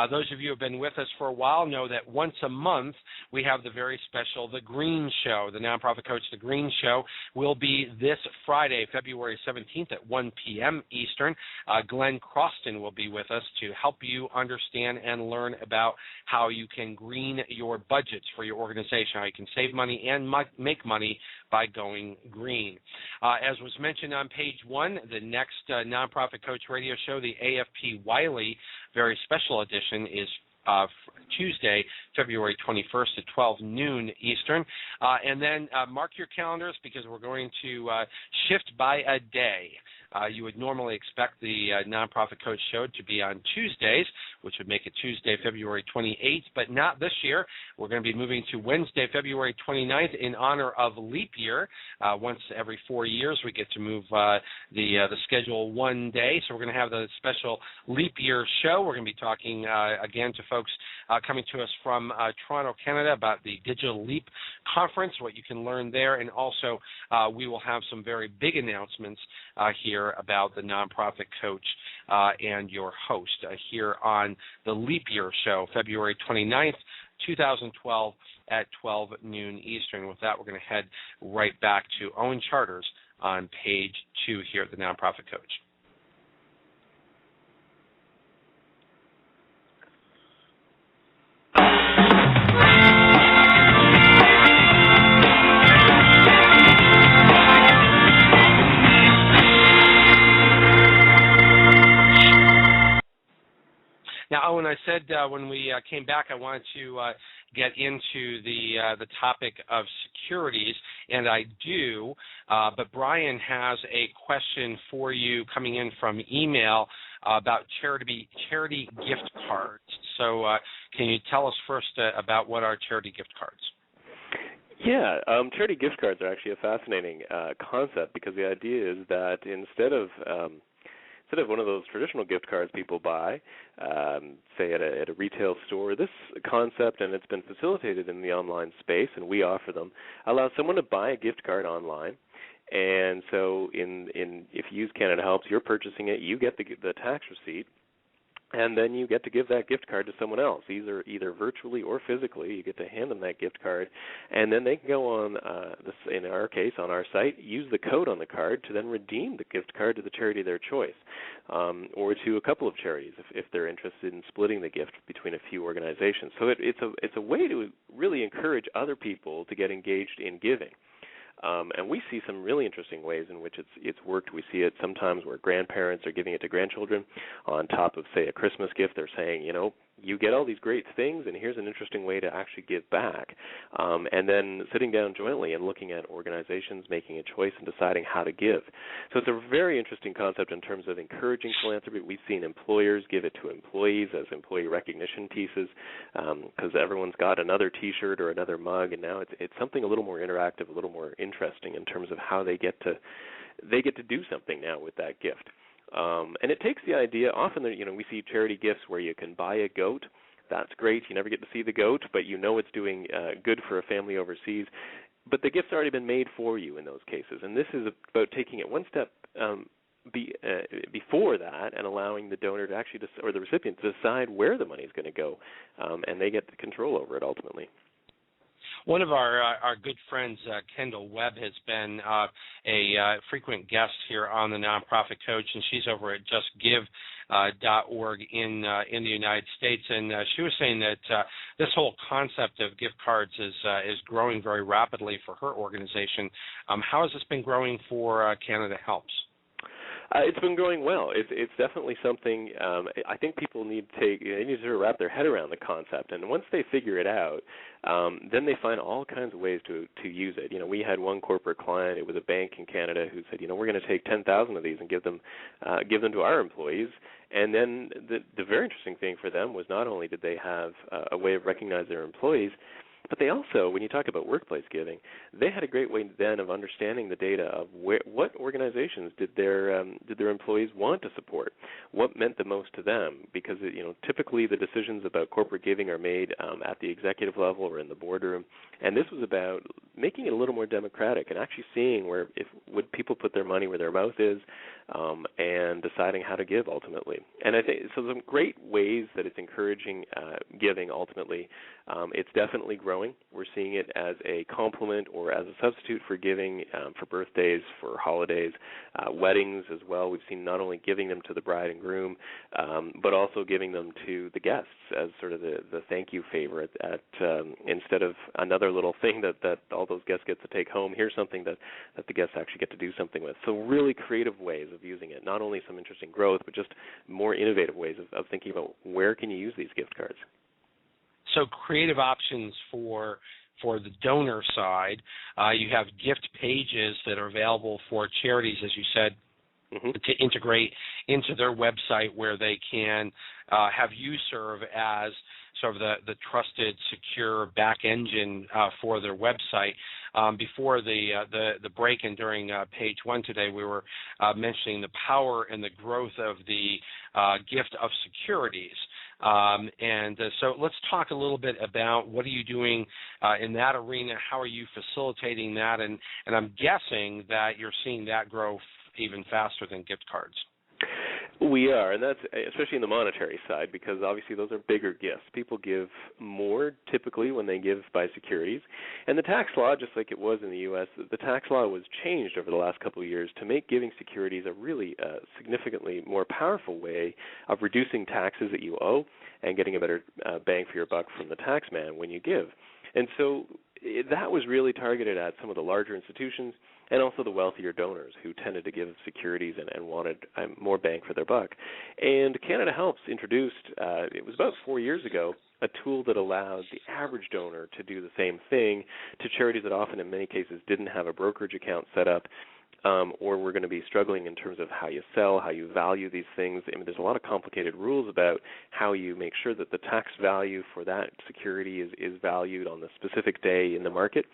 Speaker 3: Those of you who have been with us for a while know that once a month we have the very special The Green Show. The Nonprofit Coach, The Green Show, will be this Friday, February 17th at 1 p.m. Eastern. Glenn Croston will be with us to help you understand and learn about how you can green your budgets for your organization, how you can save money and make money by going green. As was mentioned on page 1, the next Nonprofit Coach radio show, the AFP Wiley very special edition, is Tuesday, February 21st at 12 noon Eastern. And then mark your calendars, because we're going to shift by a day. You would normally expect the Nonprofit Coach show to be on Tuesdays, which would make it Tuesday, February 28th, but not this year. We're going to be moving to Wednesday, February 29th in honor of leap year. Once every 4 years, we get to move the schedule one day. So we're going to have the special leap year show. We're going to be talking again to folks coming to us from Toronto, Canada, about the Digital Leap Conference, what you can learn there, and also we will have some very big announcements here about the Nonprofit Coach and your host here on the Leap Year Show, February 29th, 2012 at 12 noon Eastern. With that, we're going to head right back to Owen Charters on page 2 here at the Nonprofit Coach. Now, Owen, I said when we came back, I wanted to get into the topic of securities, and I do, but Brian has a question for you coming in from email about charity gift cards. So can you tell us first about what are charity gift cards?
Speaker 7: Yeah, charity gift cards are actually a fascinating concept, because the idea is that instead of one of those traditional gift cards people buy, say at a retail store, this concept, and it's been facilitated in the online space, and we offer them, allows someone to buy a gift card online. And so if you use CanadaHelps, you're purchasing it, you get the tax receipt, and then you get to give that gift card to someone else, either virtually or physically. You get to hand them that gift card, and then they can go on, in our case, on our site, use the code on the card to then redeem the gift card to the charity of their choice, or to a couple of charities if they're interested in splitting the gift between a few organizations. So it's a way to really encourage other people to get engaged in giving. And we see some really interesting ways in which it's worked. We see it sometimes where grandparents are giving it to grandchildren on top of, say, a Christmas gift. They're saying, you get all these great things, and here's an interesting way to actually give back. And then sitting down jointly and looking at organizations, making a choice and deciding how to give. So it's a very interesting concept in terms of encouraging philanthropy. We've seen employers give it to employees as employee recognition pieces, because everyone's got another T-shirt or another mug, and now it's something a little more interactive, a little more interesting in terms of how they get to do something now with that gift. And it takes the idea, often we see charity gifts where you can buy a goat. That's great. You never get to see the goat, but you know it's doing good for a family overseas. But the gift's already been made for you in those cases. And this is about taking it one step before that and allowing the donor to actually, or the recipient, to decide where the money is going to go, and they get the control over it ultimately.
Speaker 3: One of our good friends, Kendall Webb, has been a frequent guest here on the Nonprofit Coach, and she's over at justgive.org in the United States. And she was saying that this whole concept of gift cards is growing very rapidly for her organization. How has this been growing for CanadaHelps?
Speaker 7: It's been growing well. It's definitely something I think people need to sort of wrap their head around the concept. And once they figure it out, then they find all kinds of ways to use it. We had one corporate client. It was a bank in Canada who said, we're going to take 10,000 of these and give them to our employees. And then the very interesting thing for them was not only did they have a way of recognizing their employees, but they also, when you talk about workplace giving, they had a great way then of understanding the data of what organizations did their employees want to support, what meant the most to them, because typically the decisions about corporate giving are made at the executive level or in the boardroom, and this was about making it a little more democratic and actually seeing would people put their money where their mouth is, and deciding how to give ultimately. And I think so. Some great ways that it's encouraging giving ultimately. It's definitely growing. We're seeing it as a complement or as a substitute for giving for birthdays, for holidays, weddings as well. We've seen not only giving them to the bride and groom, but also giving them to the guests as sort of the thank you favor at instead of another little thing that all those guests get to take home. Here's something that the guests actually get to do something with. So really creative ways of using it. Not only some interesting growth, but just more innovative ways of thinking about where can you use these gift cards.
Speaker 3: So creative options for the donor side. You have gift pages that are available for charities, as you said, to integrate into their website where they can have you serve as sort of the trusted, secure back engine for their website. Before the break and during page one today, we were mentioning the power and the growth of the gift of securities. So let's talk a little bit about what are you doing in that arena, how are you facilitating that, and I'm guessing that you're seeing that grow even faster than gift cards.
Speaker 7: We are, and that's especially in the monetary side, because obviously those are bigger gifts. People give more typically when they give by securities. And the tax law, just like it was in the U.S., the tax law was changed over the last couple of years to make giving securities a really significantly more powerful way of reducing taxes that you owe and getting a better bang for your buck from the tax man when you give. And so that was really targeted at some of the larger institutions and also the wealthier donors who tended to give securities and wanted more bang for their buck. And CanadaHelps introduced, it was about 4 years ago, a tool that allowed the average donor to do the same thing to charities that often in many cases didn't have a brokerage account set up, or we're going to be struggling in terms of how you sell, how you value these things. I mean, there's a lot of complicated rules about how you make sure that the tax value for that security is valued on the specific day in the market.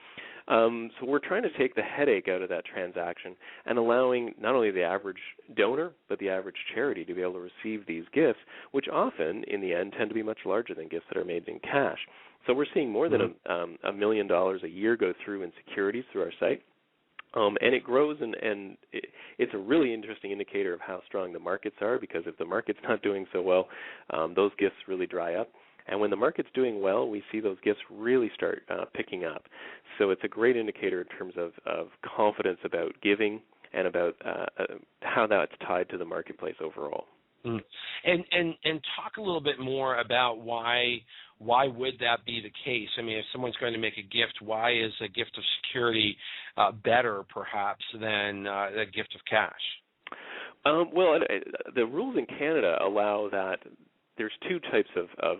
Speaker 7: So we're trying to take the headache out of that transaction and allowing not only the average donor, but the average charity to be able to receive these gifts, which often, in the end, tend to be much larger than gifts that are made in cash. So we're seeing more than $1 million a year go through in securities through our site. And it grows, and it's a really interesting indicator of how strong the markets are, because if the market's not doing so well, those gifts really dry up. And when the market's doing well, we see those gifts really start picking up. So it's a great indicator in terms of confidence about giving and about how that's tied to the marketplace overall.
Speaker 3: And talk a little bit more about why would that be the case? I mean, if someone's going to make a gift, why is a gift of security better, perhaps, than a gift of cash?
Speaker 7: Well, the rules in Canada allow that there's two types of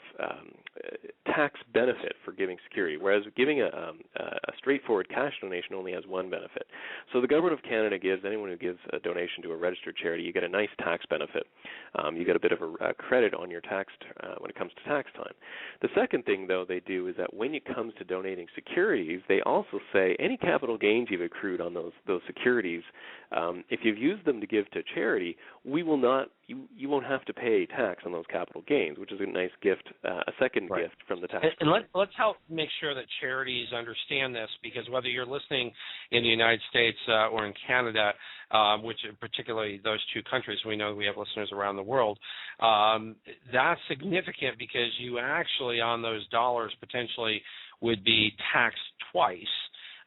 Speaker 7: tax benefit for giving security, whereas giving a straightforward cash donation only has one benefit. So the government of Canada gives anyone who gives a donation to a registered charity, you get a nice tax benefit. You get a bit of a credit on your tax when it comes to tax time. The second thing, though, they do is that when it comes to donating securities, they also say any capital gains you've accrued on those securities, if you've used them to give to charity, we will not. You won't have to pay tax on those capital gains, which is a nice gift, a second gift from the tax.
Speaker 3: And let's help make sure that charities understand this, because whether you're listening in the United States or in Canada, which particularly those two countries, we know we have listeners around the world, that's significant because you actually on those dollars potentially would be taxed twice.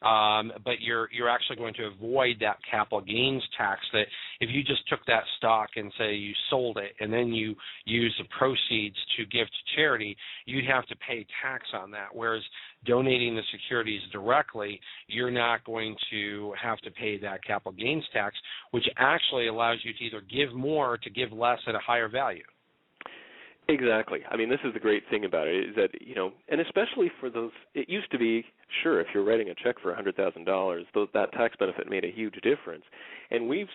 Speaker 3: But you're actually going to avoid that capital gains tax that if you just took that stock and say you sold it and then you use the proceeds to give to charity, you'd have to pay tax on that. Whereas donating the securities directly, you're not going to have to pay that capital gains tax, which actually allows you to either give more or to give less at a higher value.
Speaker 7: Exactly. I mean, this is the great thing about it is that, and especially for those, it used to be, sure, if you're writing a check for $100,000, that tax benefit made a huge difference. And we've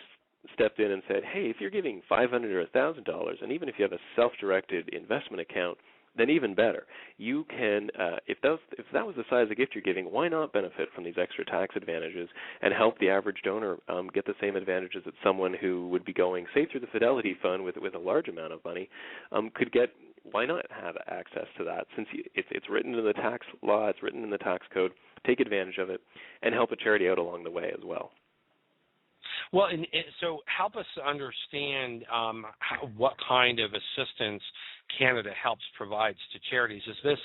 Speaker 7: stepped in and said, hey, if you're giving $500 or $1,000, and even if you have a self-directed investment account, then even better. You can, if that was the size of gift you're giving, why not benefit from these extra tax advantages and help the average donor get the same advantages that someone who would be going, say, through the Fidelity Fund with a large amount of money could get? Why not have access to that? Since it's written in the tax law, it's written in the tax code, take advantage of it and help a charity out along the way as well.
Speaker 3: Well, so help us understand what kind of assistance CanadaHelps provides to charities. Is this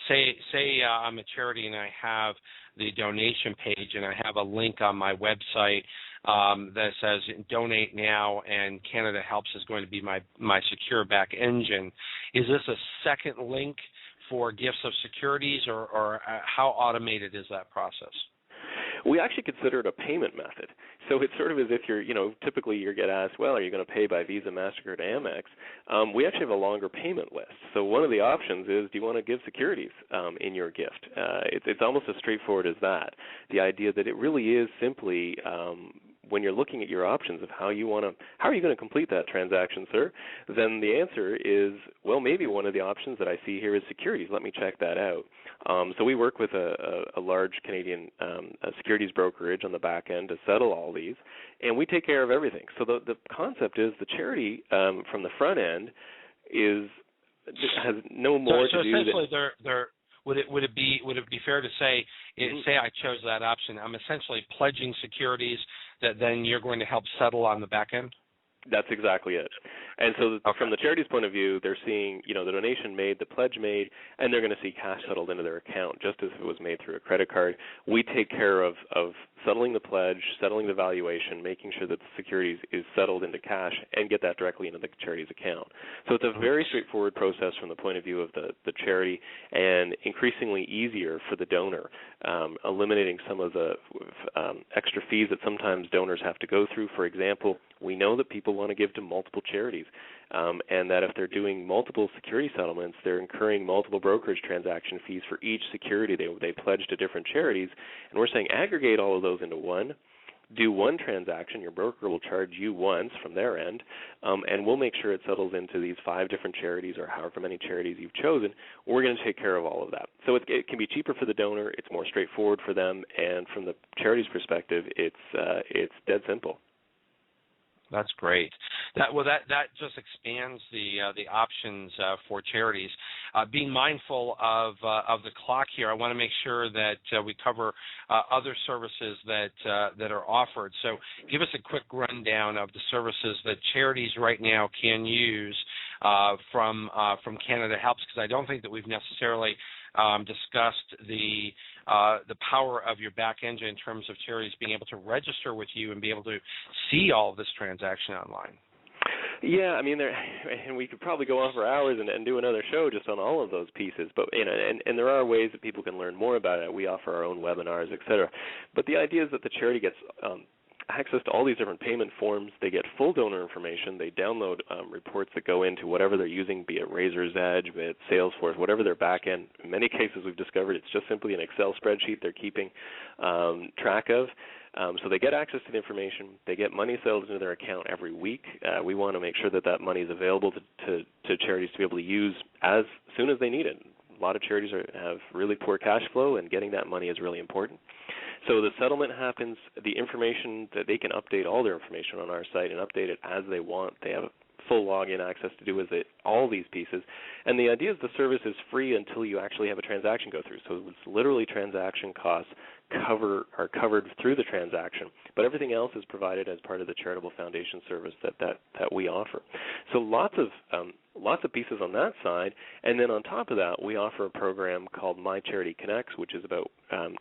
Speaker 3: say I'm a charity and I have the donation page and I have a link on my website that says donate now and CanadaHelps is going to be my secure back engine. Is this a second link for gifts of securities or how automated is that process?
Speaker 7: We actually consider it a payment method. So it's sort of as if you're, typically you get asked, well, are you going to pay by Visa, MasterCard, Amex? We actually have a longer payment list. So one of the options is, do you want to give securities in your gift? It's almost as straightforward as that. The idea that it really is simply when you're looking at your options of how are you going to complete that transaction, sir, then the answer is, well, maybe one of the options that I see here is securities. Let me check that out. So we work with a large Canadian securities brokerage on the back end to settle all these, and we take care of everything. So the concept is the charity from the front end has no more to do.
Speaker 3: So essentially, would it be fair to say, say I chose that option, I'm essentially pledging securities that then you're going to help settle on the back end?
Speaker 7: That's exactly it. And so from the charity's point of view, they're seeing, the donation made, the pledge made, and they're going to see cash settled into their account just as if it was made through a credit card. We take care of settling the pledge, settling the valuation, making sure that the securities is settled into cash and get that directly into the charity's account. So it's a very straightforward process from the point of view of the charity and increasingly easier for the donor, eliminating some of the extra fees that sometimes donors have to go through. For example, we know that people want to give to multiple charities, and that if they're doing multiple security settlements, they're incurring multiple brokerage transaction fees for each security they pledge to different charities. And we're saying aggregate all of those into one, do one transaction, your broker will charge you once from their end, and we'll make sure it settles into these 5 different charities or however many charities you've chosen. We're going to take care of all of that. So it can be cheaper for the donor, it's more straightforward for them, and from the charity's perspective, it's dead simple.
Speaker 3: That's great. That just expands the options for charities. Being mindful of the clock here, I want to make sure that we cover other services that are offered. So, give us a quick rundown of the services that charities right now can use from CanadaHelps, because I don't think that we've necessarily discussed the power of your back engine in terms of charities being able to register with you and be able to see all of this transaction online.
Speaker 7: Yeah, I mean, and we could probably go on for hours and do another show just on all of those pieces. But and there are ways that people can learn more about it. We offer our own webinars, et cetera. But the idea is that the charity gets access to all these different payment forms. They get full donor information. They download reports that go into whatever they're using, be it Razor's Edge, be it Salesforce, whatever their back end. In many cases, we've discovered it's just simply an Excel spreadsheet they're keeping track of. So they get access to the information. They get money settled into their account every week. We want to make sure that that money is available to charities to be able to use as soon as they need it. A lot of charities have really poor cash flow, and getting that money is really important. So the settlement happens. The information that they can update all their information on our site and update it as they want. They have full login access to do with it, all these pieces. And the idea is the service is free until you actually have a transaction go through. So it's literally transaction costs are covered through the transaction, but everything else is provided as part of the charitable foundation service that we offer. So lots of pieces on that side, and then on top of that, we offer a program called My Charity Connects, which is about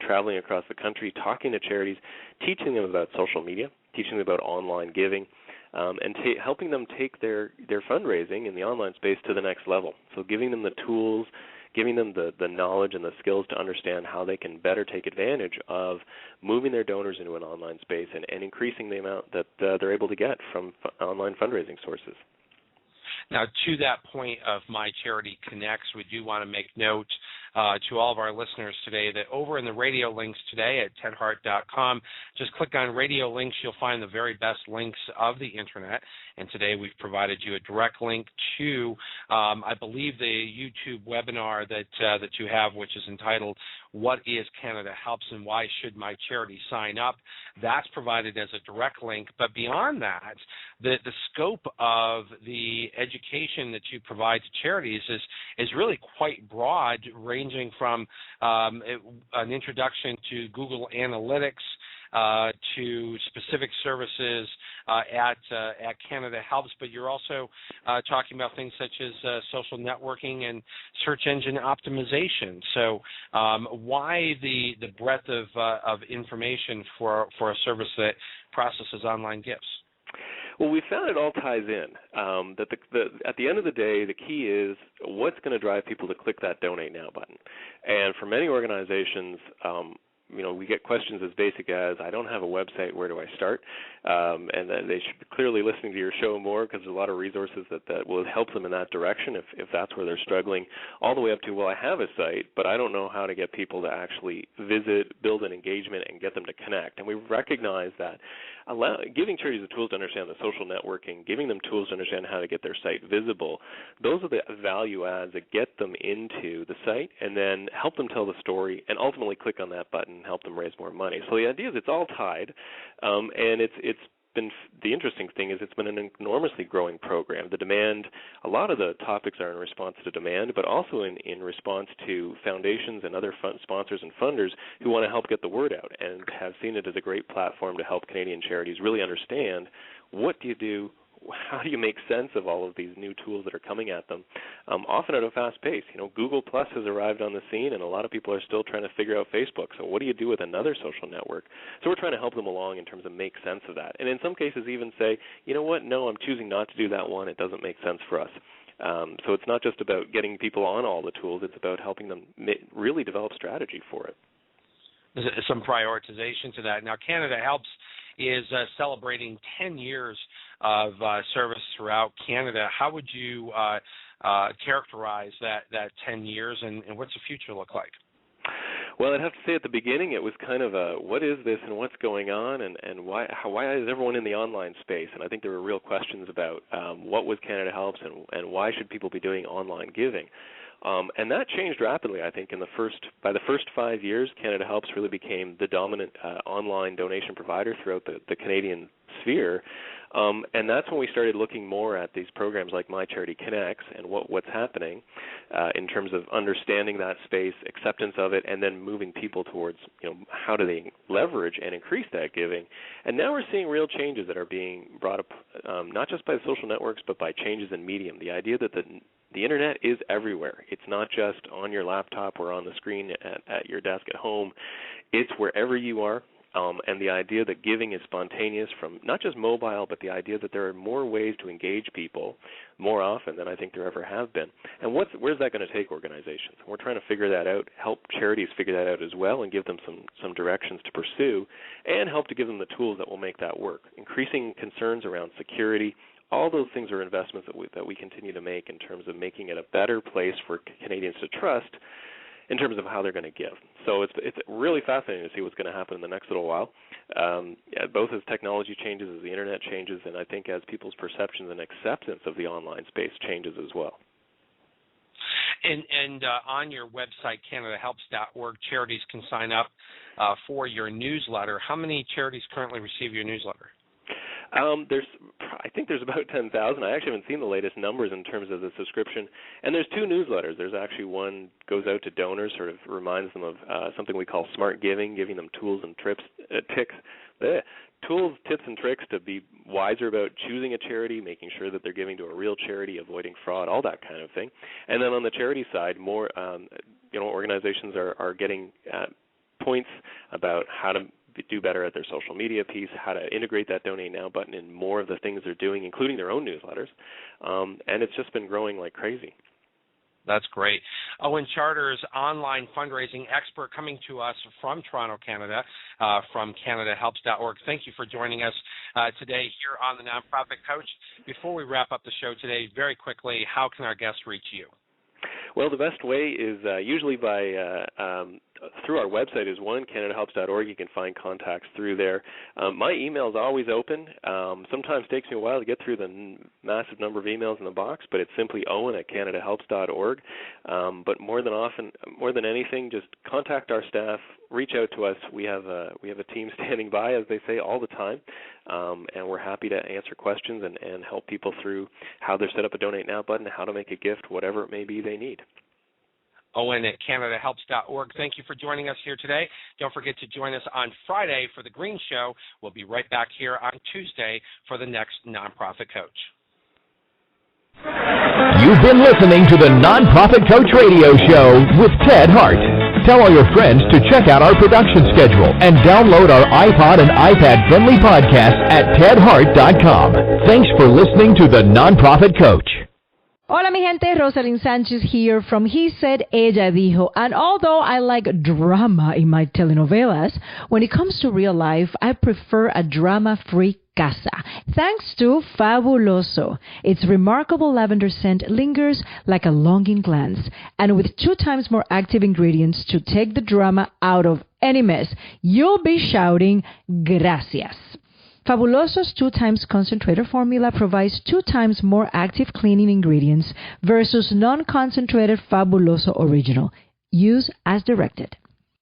Speaker 7: traveling across the country, talking to charities, teaching them about social media, teaching them about online giving, and helping them take their fundraising in the online space to the next level. So giving them the tools, giving them the knowledge and the skills to understand how they can better take advantage of moving their donors into an online space and increasing the amount that they're able to get from online fundraising sources.
Speaker 3: Now, to that point of My Charity Connects, we do want to make note to all of our listeners today that over in the radio links today at tedhart.com, just click on radio links. You'll find the very best links of the Internet. And today we've provided you a direct link to, I believe, the YouTube webinar that you have, which is entitled, What is Canada Helps and Why Should My Charity Sign Up? That's provided as a direct link. But beyond that, the scope of the education that you provide to charities is really quite broad, ranging from an introduction to Google Analytics to specific services at CanadaHelps, but you're also talking about things such as social networking and search engine optimization. So why the breadth of information for a service that processes online gifts?
Speaker 7: Well, we found it all ties in. That at the end of the day, the key is what's going to drive people to click that Donate Now button. And for many organizations, we get questions as basic as, I don't have a website, where do I start? And they should be clearly listening to your show more, because there's a lot of resources that will help them in that direction if that's where they're struggling, all the way up to, well, I have a site, but I don't know how to get people to actually visit, build an engagement, and get them to connect. And we recognize that giving charities the tools to understand the social networking, giving them tools to understand how to get their site visible, those are the value adds that get them into the site and then help them tell the story and ultimately click on that button and help them raise more money. So the idea is it's all tied, and it's been the interesting thing is it's been an enormously growing program. The demand, a lot of the topics are in response to demand, but also in response to foundations and other sponsors and funders who want to help get the word out and have seen it as a great platform to help Canadian charities really understand what do you do, how do you make sense of all of these new tools that are coming at them, often at a fast pace. Google Plus has arrived on the scene, and a lot of people are still trying to figure out Facebook. So what do you do with another social network? So we're trying to help them along in terms of make sense of that. And in some cases even say, you know what, no, I'm choosing not to do that one. It doesn't make sense for us. So it's not just about getting people on all the tools. It's about helping them really develop strategy for it.
Speaker 3: There's some prioritization to that. Now, CanadaHelps is celebrating 10 years of service throughout Canada. How would you characterize that 10 years, and what's the future look like?
Speaker 7: Well, I'd have to say at the beginning it was kind of a, what is this and what's going on, and why is everyone in the online space? And I think there were real questions about what was CanadaHelps and why should people be doing online giving. And that changed rapidly, I think. By the first 5 years, CanadaHelps really became the dominant online donation provider throughout the Canadian sphere. And that's when we started looking more at these programs like My Charity Connects and what's happening in terms of understanding that space, acceptance of it, and then moving people towards, how do they leverage and increase that giving. And now we're seeing real changes that are being brought up, not just by the social networks, but by changes in medium. The idea that the Internet is everywhere. It's not just on your laptop or on the screen at your desk at home. It's wherever you are. and the idea that giving is spontaneous from not just mobile, but the idea that there are more ways to engage people more often than I think there ever have been. And where's that going to take organizations? We're trying to figure that out, help charities figure that out as well, and give them some directions to pursue, and help to give them the tools that will make that work. Increasing concerns around security, all those things are investments that we continue to make in terms of making it a better place for Canadians to trust in terms of how they're going to give. So it's really fascinating to see what's going to happen in the next little while, both as technology changes, as the Internet changes, and I think as people's perceptions and acceptance of the online space changes as well.
Speaker 3: And on your website, CanadaHelps.org, charities can sign up for your newsletter. How many charities currently receive your newsletter?
Speaker 7: I think there's about 10,000. I actually haven't seen the latest numbers in terms of the subscription. And there's two newsletters. There's actually one goes out to donors, sort of reminds them of something we call smart giving them tools and tools, tips, and tricks to be wiser about choosing a charity, making sure that they're giving to a real charity, avoiding fraud, all that kind of thing. And then on the charity side, more organizations are getting points about how to do better at their social media piece, how to integrate that Donate Now button in more of the things they're doing, including their own newsletters. And it's just been growing like crazy.
Speaker 3: That's great. Owen Charters, online fundraising expert, coming to us from Toronto, Canada, from CanadaHelps.org. Thank you for joining us today here on the Nonprofit Coach. Before we wrap up the show today, very quickly, how can our guests reach you?
Speaker 7: Well, the best way is usually by through our website is CanadaHelps.org. You can find contacts through there. My email is always open. Sometimes it takes me a while to get through the massive number of emails in the box, but it's simply Owen@CanadaHelps.org. But more than anything, just contact our staff, reach out to us. We have a team standing by, as they say, all the time, and we're happy to answer questions and help people through how they're set up a Donate Now button, how to make a gift, whatever it may be they need.
Speaker 3: Owen at CanadaHelps.org. Thank you for joining us here today. Don't forget to join us on Friday for The Green Show. We'll be right back here on Tuesday for the next Nonprofit Coach.
Speaker 2: You've been listening to the Nonprofit Coach Radio Show with Ted Hart. Tell all your friends to check out our production schedule and download our iPod and iPad-friendly podcast at tedhart.com. Thanks for listening to the Nonprofit Coach.
Speaker 8: Hola mi gente, Rosalind Sanchez here from He Said, Ella Dijo. And although I like drama in my telenovelas, when it comes to real life, I prefer a drama-free casa. Thanks to Fabuloso. Its remarkable lavender scent lingers like a longing glance. And with 2 times more active ingredients to take the drama out of any mess, you'll be shouting, gracias. Fabuloso's 2 times concentrated formula provides 2 times more active cleaning ingredients versus non-concentrated Fabuloso Original. Use as directed.